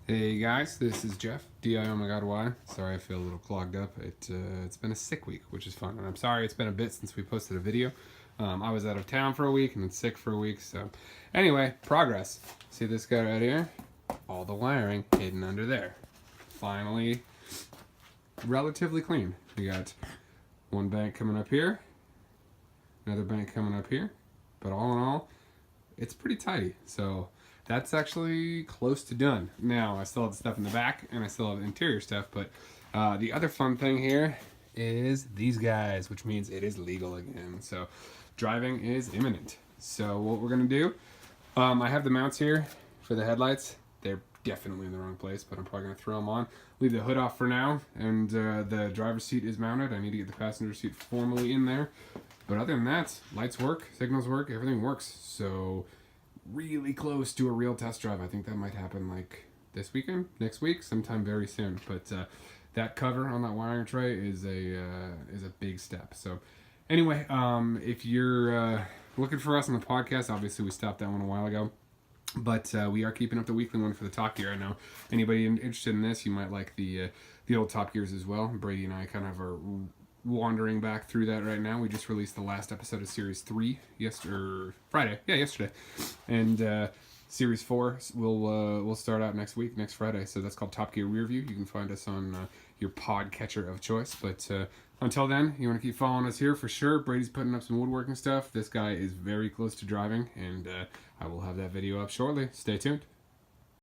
Hey guys, this is Jeff, DIomgY. Sorry I feel a little clogged up. It's been a sick week, which is fun. And I'm sorry it's been a bit since we posted a video. I was out of town for a week and then sick for a week. So anyway, progress. See this guy right here? All the wiring hidden under there. Finally, relatively clean. We got one bank coming up here, another bank coming up here. But all in all, it's pretty tidy. So that's actually close to done. Now, I still have the stuff in the back, and I still have the interior stuff, but the other fun thing here is these guys, which means it is legal again. So driving is imminent. So what we're gonna do, I have the mounts here for the headlights. They're definitely in the wrong place, but I'm probably gonna throw them on. Leave the hood off for now, and the driver's seat is mounted. I need to get the passenger seat formally in there. But other than that, lights work, signals work, everything works. So really close to a real test drive. I think that might happen like this weekend, next week, sometime very soon. But that cover on that wiring tray is a big step. So anyway, if you're looking for us on the podcast, obviously we stopped that one a while ago. But we are keeping up the weekly one for the Top Gear. I know anybody interested in this, you might like the old Top Gears as well. Brady and I kind of are wandering back through that right now. We just released the last episode of Series 3 yesterday. And Series 4 will start out next week, next Friday. So that's called Top Gear Rear View. You can find us on your podcatcher of choice. But until then, you want to keep following us here for sure. Brady's putting up some woodworking stuff. This guy is very close to driving, and I will have that video up shortly. Stay tuned.